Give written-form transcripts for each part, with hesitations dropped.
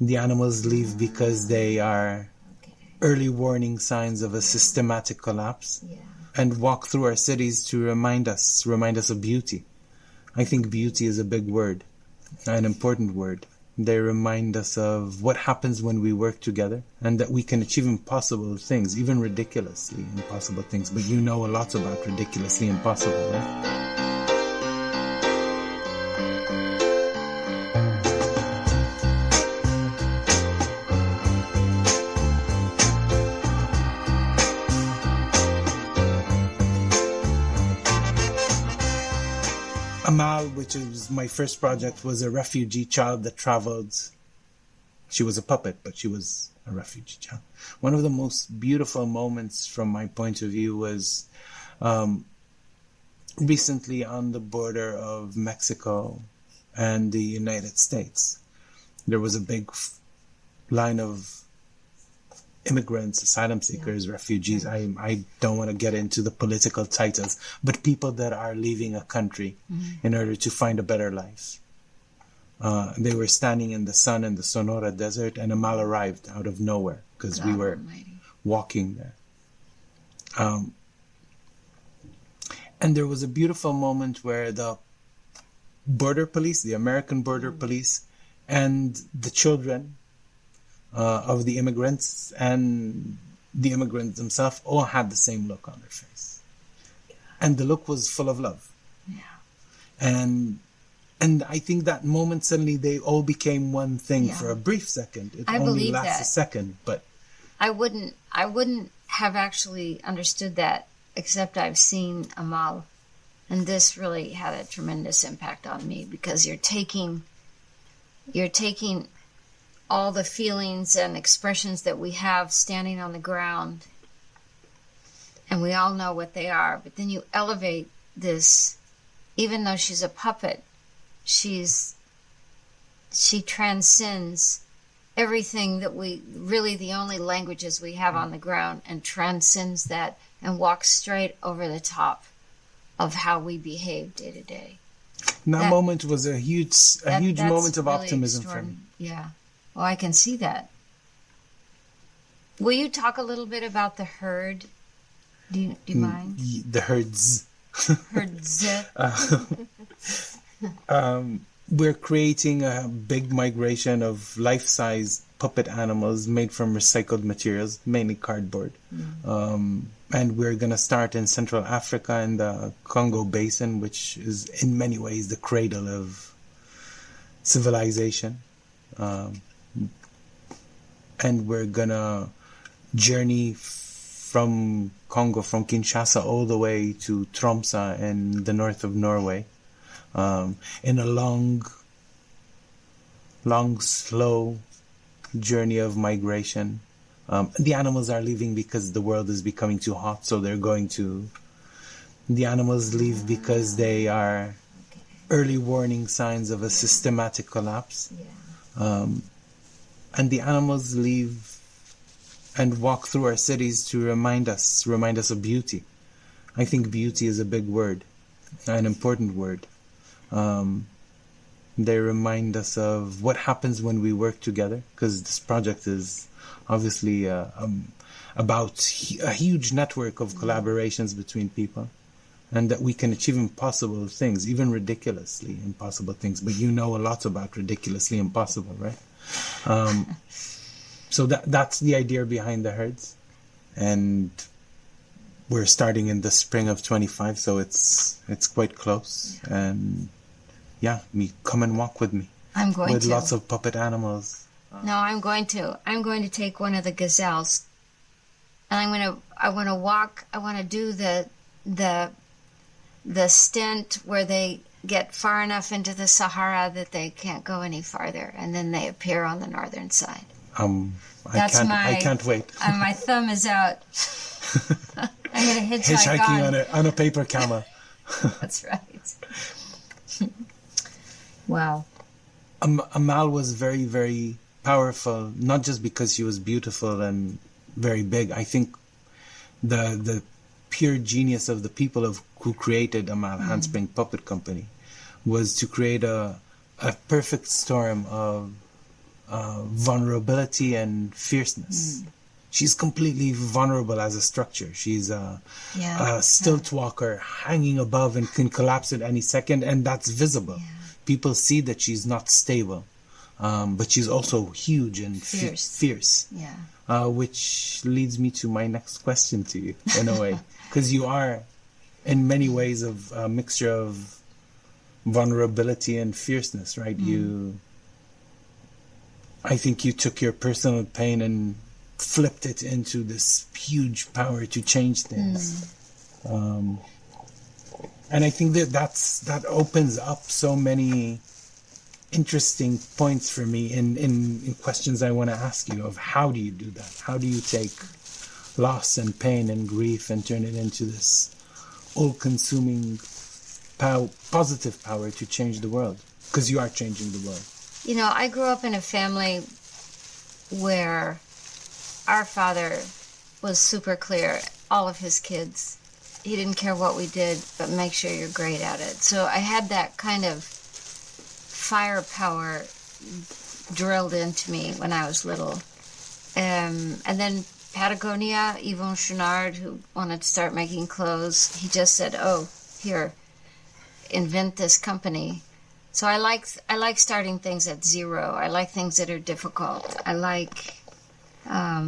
The animals leave because they are early warning signs of a systematic collapse, and walk through our cities to remind us of beauty. I think beauty is a big word, an important word. They remind us of what happens when we work together, and that we can achieve impossible things, even ridiculously impossible things. But you know a lot about ridiculously impossible, right? Amal, which is my first project, was a refugee child that traveled. She was a puppet, but she was a refugee child. One of the most beautiful moments from my point of view was recently on the border of Mexico and the United States. There was a big line of immigrants, asylum seekers, refugees. I don't want to get into the political titles, but people that are leaving a country in order to find a better life. They were standing in the sun in the Sonora Desert, and Amal arrived out of nowhere because we were walking there. And there was a beautiful moment where the border police, the American border police, and the children of the immigrants and the immigrants themselves all had the same look on their face. And the look was full of love. And I think that moment suddenly they all became one thing for a brief second. It only lasts a second, but I wouldn't have actually understood that except I've seen Amal, and this really had a tremendous impact on me because you're taking all the feelings and expressions that we have standing on the ground, and we all know what they are, but then you elevate this. Even though she's a puppet, she transcends everything that really the only languages we have on the ground, and transcends that and walks straight over the top of how we behave day to day. That moment was a huge moment of really optimism for me. Yeah. Well, I can see that. Will you talk a little bit about the herd? Do you mind? The herds. Herds. We're creating a big migration of life-size puppet animals made from recycled materials, mainly cardboard. And we're going to start in Central Africa in the Congo Basin, which is in many ways the cradle of civilization. And we're going to journey from Congo, from Kinshasa, all the way to Tromsø in the north of Norway, in a long, slow journey of migration. The animals are leaving because the world is becoming too hot, so they're going to... The animals leave because they are early warning signs of a systematic collapse. And the animals leave and walk through our cities to remind us of beauty. I think beauty is a big word, an important word. They remind us of what happens when we work together, because this project is obviously about a huge network of collaborations between people, and that we can achieve impossible things, even ridiculously impossible things. But you know a lot about ridiculously impossible, right? So that's the idea behind the herds, and we're starting in the spring of 25, so it's quite close. And come and walk with me. I'm going with to. Lots of puppet animals. No, I'm going to. I'm going to take one of the gazelles, and I want to walk. I want to do the stint where they get far enough into the Sahara that they can't go any farther, and then they appear on the northern side. I can't wait. My thumb is out. I'm going to hitchhiking on a paper camel. That's right. Wow. Amal was very, very powerful, not just because she was beautiful and very big. I think the pure genius of the people who created Amal Handspring Puppet Company was to create a perfect storm of vulnerability and fierceness. She's completely vulnerable as a structure. She's a stilt walker hanging above and can collapse at any second, and that's visible. People see that she's not stable, but she's also huge and fierce. Which leads me to my next question to you, in a way, because you are, in many ways, a mixture of vulnerability and fierceness, right? I think you took your personal pain and flipped it into this huge power to change things. And I think that opens up so many interesting points for me in questions I want to ask you of how do you do that? How do you take loss and pain and grief and turn it into this all-consuming positive power to change the world? Because you are changing the world. You know, I grew up in a family where our father was super clear. All of his kids, he didn't care what we did, but make sure you're great at it. So I had that kind of firepower drilled into me when I was little. And then Patagonia, Yvon Chouinard, who wanted to start making clothes, he just said, "Oh, here, invent this company." So I like starting things at zero. I like things that are difficult. I like, I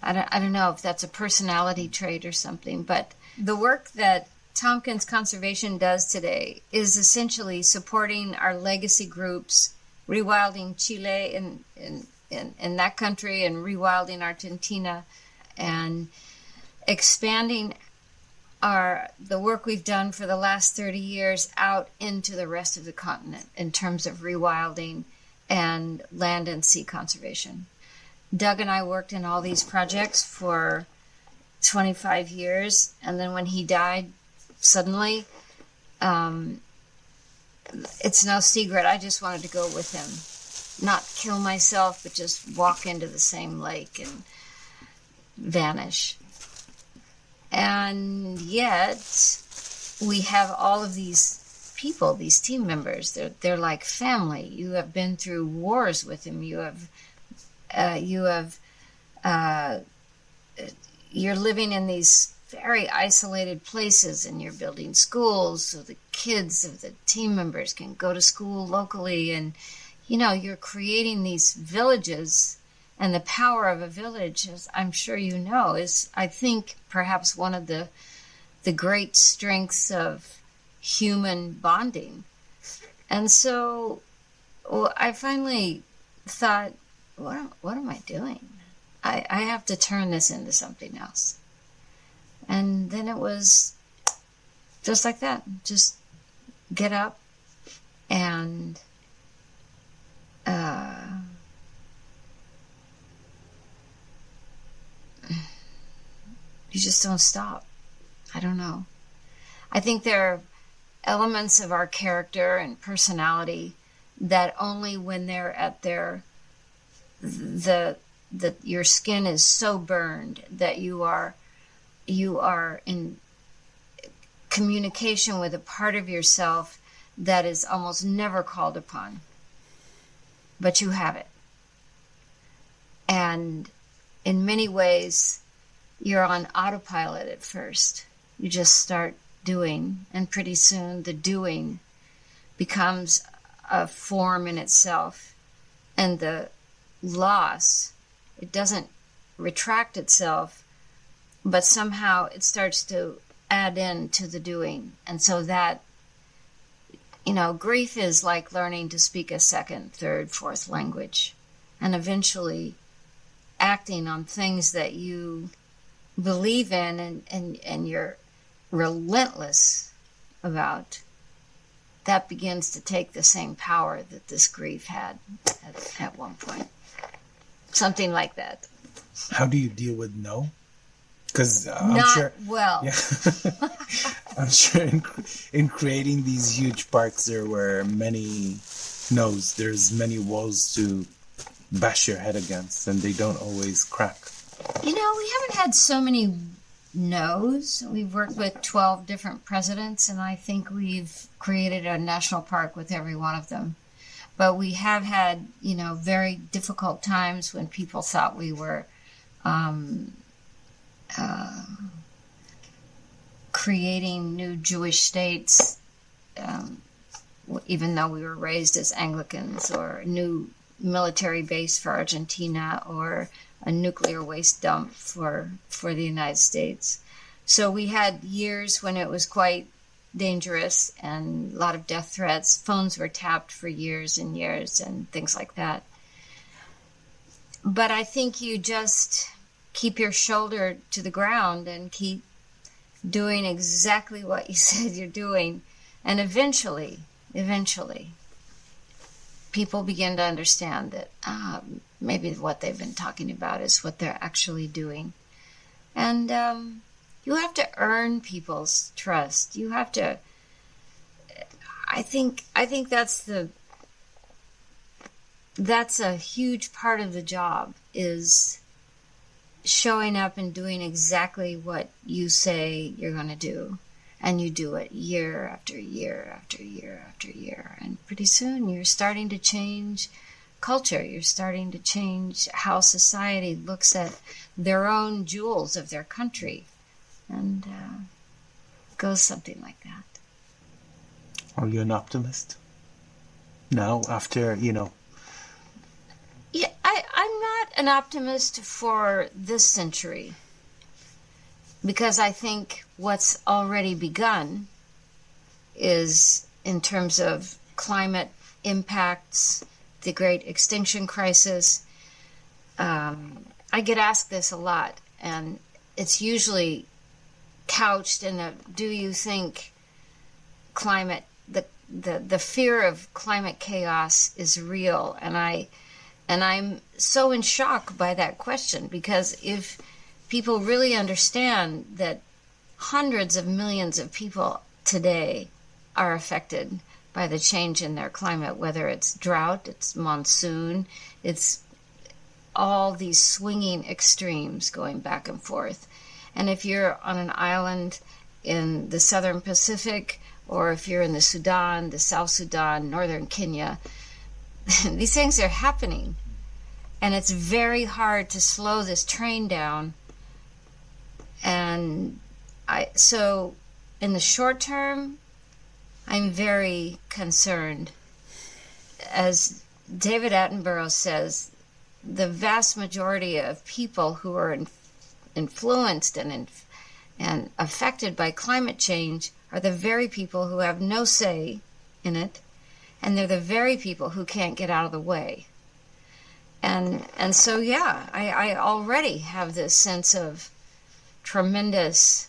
don't know if that's a personality trait or something, but the work that Tompkins Conservation does today is essentially supporting our legacy groups, rewilding Chile in that country and rewilding Argentina, and expanding the work we've done for the last 30 years out into the rest of the continent in terms of rewilding and land and sea conservation. Doug and I worked in all these projects for 25 years, and then when he died suddenly, it's no secret, I just wanted to go with him. Not kill myself, but just walk into the same lake and vanish. And yet, we have all of these people, these team members. They're like family. You have been through wars with him. You're living in these very isolated places, and you're building schools so the kids of the team members can go to school locally, and you're creating these villages. And the power of a village, as I'm sure you know, is, I think, perhaps one of the great strengths of human bonding. And so I finally thought, what am I doing? I have to turn this into something else. And then it was just like that. Just get up and you just don't stop. I don't know. I think there are elements of our character and personality that only when they're at your skin is so burned that you are in communication with a part of yourself that is almost never called upon, but you have it. And in many ways, you're on autopilot at first. You just start doing, and pretty soon the doing becomes a form in itself. And the loss, it doesn't retract itself, but somehow it starts to add in to the doing. And so that, grief is like learning to speak a second, third, fourth language, and eventually acting on things that you believe in and you're relentless about. That begins to take the same power that this grief had at one point. Something like that. How do you deal with no? Because I'm Not sure. Well. Yeah. I'm sure in creating these huge parks, there were many no's. There's many walls to bash your head against, and they don't always crack. We haven't had so many no's. We've worked with 12 different presidents, and I think we've created a national park with every one of them. But we have had, very difficult times when people thought we were creating new Jewish states, even though we were raised as Anglicans, or a new military base for Argentina, or a nuclear waste dump for the United States. So we had years when it was quite dangerous and a lot of death threats. Phones were tapped for years and years and things like that. But I think you just keep your shoulder to the ground and keep doing exactly what you said you're doing. And eventually, people begin to understand that maybe what they've been talking about is what they're actually doing. And you have to earn people's trust. You have to. I think that's a huge part of the job, is showing up and doing exactly what you say you're going to do. And you do it year after year after year after year. And pretty soon you're starting to change culture. You're starting to change how society looks at their own jewels of their country. And it goes something like that. Are you an optimist now, after, Yeah, I'm not an optimist for this century, because I think what's already begun is, in terms of climate impacts, the great extinction crisis. I get asked this a lot, and it's usually couched in a, do you think climate, the fear of climate chaos is real? And I'm so in shock by that question, because if people really understand that hundreds of millions of people today are affected by the change in their climate, whether it's drought, it's monsoon, it's all these swinging extremes going back and forth. And if you're on an island in the southern Pacific, or if you're in the Sudan, the South Sudan, northern Kenya, these things are happening. And it's very hard to slow this train down. And so in the short term, I'm very concerned. As David Attenborough says, the vast majority of people who are influenced and affected by climate change are the very people who have no say in it, and they're the very people who can't get out of the way. And so, yeah, I already have this sense of tremendous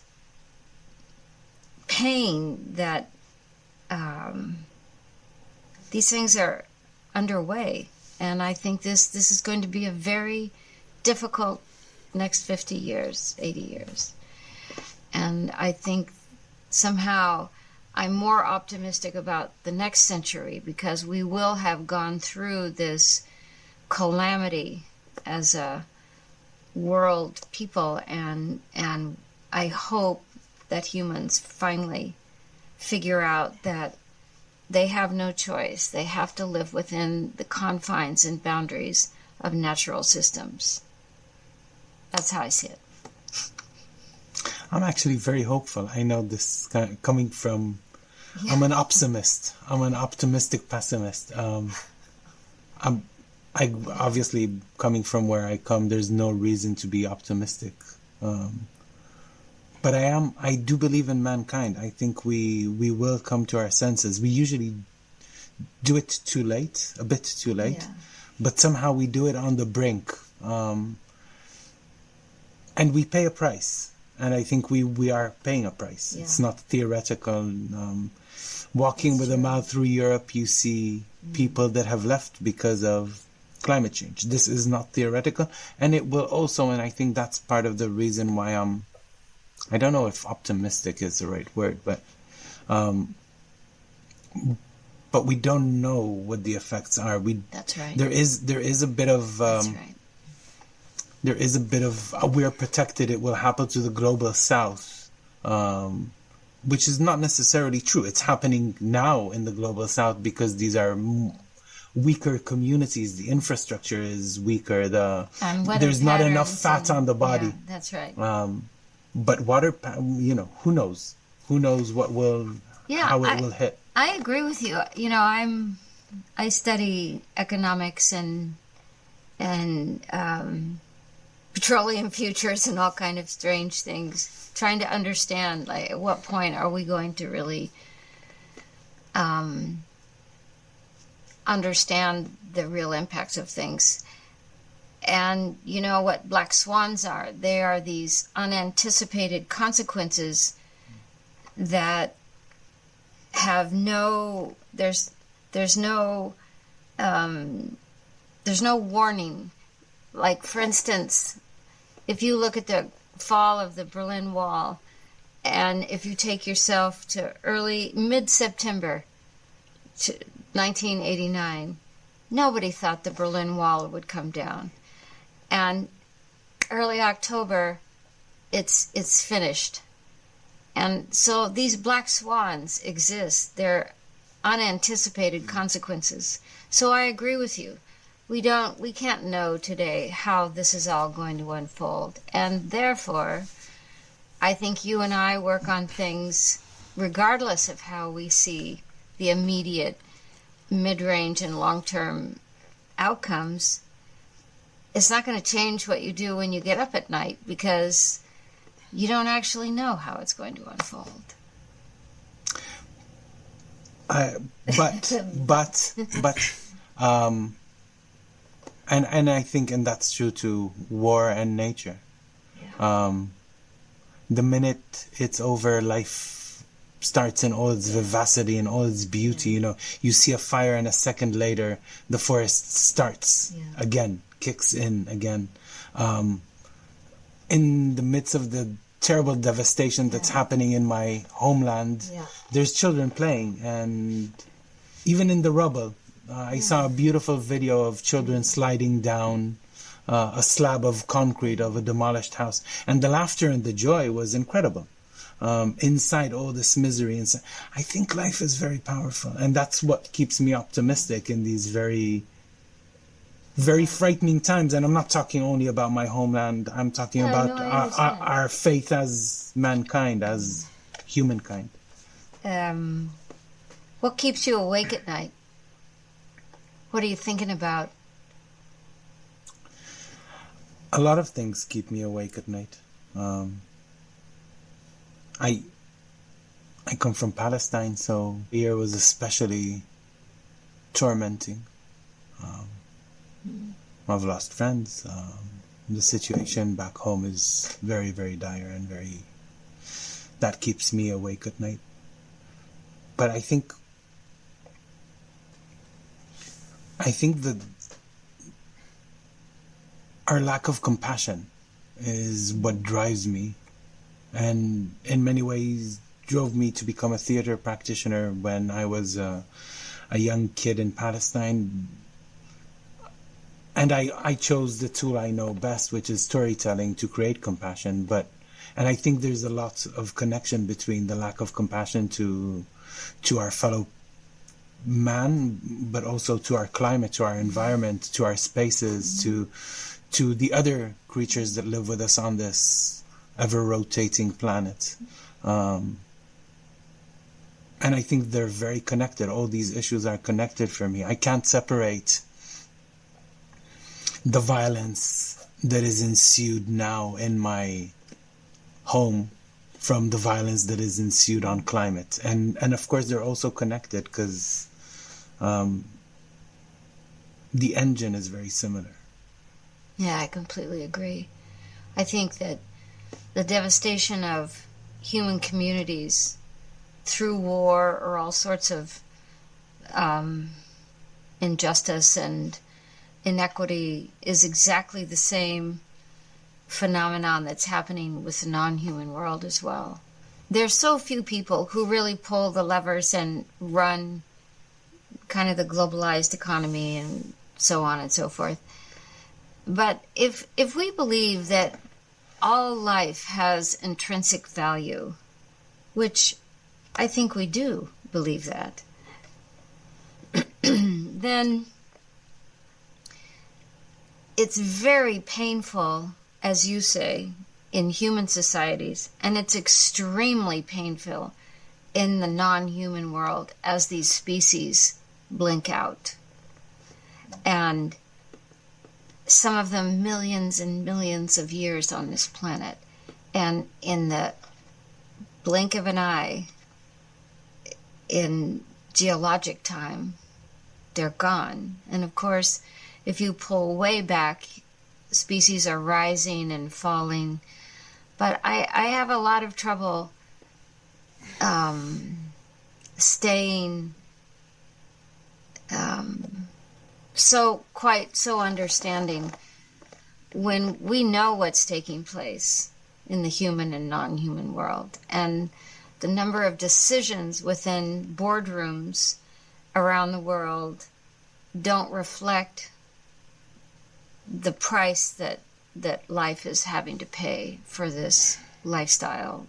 pain that these things are underway. And I think this is going to be a very difficult next 50 years, 80 years. And I think somehow I'm more optimistic about the next century, because we will have gone through this calamity as a world people, and I hope that humans finally figure out that they have no choice. They have to live within the confines and boundaries of natural systems. That's how I see it. I'm actually very hopeful. I know this coming from, Yeah. I'm an optimist. I'm an optimistic pessimist. I obviously, coming from where I come, there's no reason to be optimistic. But I do believe in mankind. I think we will come to our senses. We usually do it too late, a bit too late, Yeah. but somehow we do it on the brink. And we pay a price. And I think we are paying a price. Yeah. It's not theoretical. Walking That's with a true. mile through Europe, you see people that have left because of climate change. This is not theoretical. And it will also, and I think that's part of the reason why I don't know if optimistic is the right word, but we don't know what the effects are. That's right. There is a bit of That's right. there is a bit of we're protected. It will happen to the global south, which is not necessarily true. It's happening now in the global south because these are weaker communities. The infrastructure is weaker. And weather There's not enough patterns fat on the body. Yeah, that's right. But who knows? Who knows how it will hit? I agree with you. I study economics and petroleum futures and all kind of strange things, trying to understand, like, at what point are we going to really understand the real impacts of things. And you know what black swans are? They are these unanticipated consequences that have there's no warning. Like, for instance, if you look at the fall of the Berlin Wall, and if you take yourself to mid-September 1989, nobody thought the Berlin Wall would come down. And early October, it's finished. And so these black swans exist. They're unanticipated consequences. So I agree with you. We can't know today how this is all going to unfold. And therefore, I think you and I work on things regardless of how we see the immediate, mid-range, and long-term outcomes. It's not going to change what you do when you get up at night, because you don't actually know how it's going to unfold. And I think, and that's true to war and nature. Yeah. The minute it's over, life starts in all its vivacity and all its beauty. You see a fire, and a second later, the forest starts again, kicks in again. In the midst of the terrible devastation that's happening in my homeland, there's children playing, and even in the rubble, I saw a beautiful video of children sliding down a slab of concrete of a demolished house, and the laughter and the joy was incredible. Inside all this misery, I think life is very powerful, and that's what keeps me optimistic in these very, very frightening times. And I'm not talking only about my homeland. I'm talking about our faith as mankind, as humankind. What keeps you awake at night? What are you thinking about? A lot of things keep me awake at night. I come from Palestine, so the year was especially tormenting. I've lost friends. The situation back home is very, very dire, and that keeps me awake at night. But I think that our lack of compassion is what drives me, and in many ways drove me to become a theater practitioner when I was a young kid in Palestine. And I chose the tool I know best, which is storytelling, to create compassion. And I think there's a lot of connection between the lack of compassion to our fellow man, but also to our climate, to our environment, to our spaces, to the other creatures that live with us on this ever-rotating planet. And I think they're very connected. All these issues are connected for me. I can't separate the violence that is ensued now in my home from the violence that is ensued on climate. And of course they're also connected, because the engine is very similar. Yeah, I completely agree. I think that the devastation of human communities through war or all sorts of injustice and inequity is exactly the same phenomenon that's happening with the non-human world as well. There's so few people who really pull the levers and run kind of the globalized economy and so on and so forth. But if we believe that all life has intrinsic value, which I think we do believe that, then it's very painful, as you say, in human societies, and it's extremely painful in the non-human world as these species blink out. And some of them millions and millions of years on this planet. And in the blink of an eye, in geologic time, they're gone. And of course, if you pull way back, species are rising and falling. But I have a lot of trouble staying so understanding when we know what's taking place in the human and non-human world, and the number of decisions within boardrooms around the world don't reflect the price that life is having to pay for this lifestyle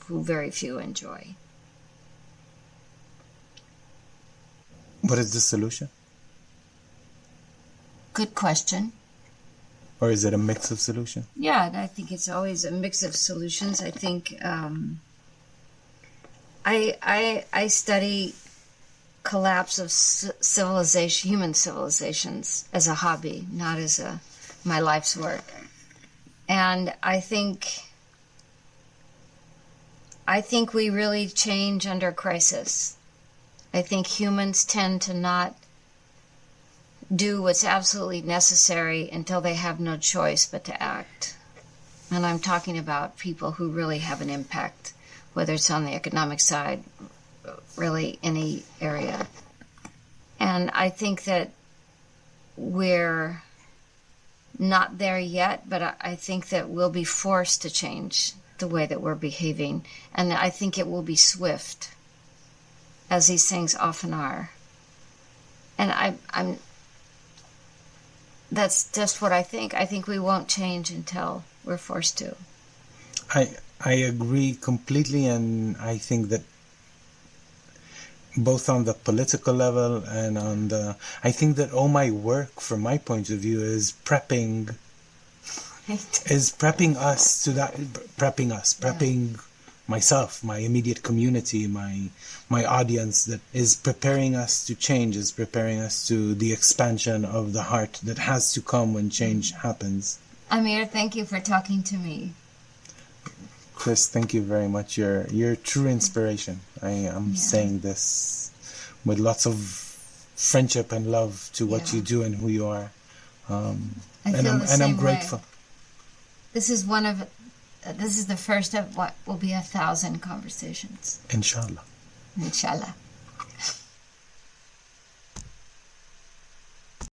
who very few enjoy. What is the solution? Good question. Or is it a mix of solutions? Yeah, I think it's always a mix of solutions. I think I study collapse of civilization, human civilizations, as a hobby, not as my life's work. And I think we really change under crisis. I think humans tend to not do what's absolutely necessary until they have no choice but to act. And I'm talking about people who really have an impact, whether it's on the economic side, really any area. And I think that we're not there yet, but I think that we'll be forced to change the way that we're behaving. And I think it will be swift, as these things often are. And I'm that's just what I think. I think we won't change until we're forced to. I agree completely, and I think that both on the political level and I think that all my work, from my point of view, is prepping us to that, prepping myself, my immediate community, my audience, that is preparing us to change, is preparing us to the expansion of the heart that has to come when change happens. Amir, thank you for talking to me. Chris, thank you very much. You're true inspiration. I am saying this with lots of friendship and love to what you do and who you are. I'm grateful. Way. This is the first of what will be 1,000 conversations. Inshallah. Inshallah.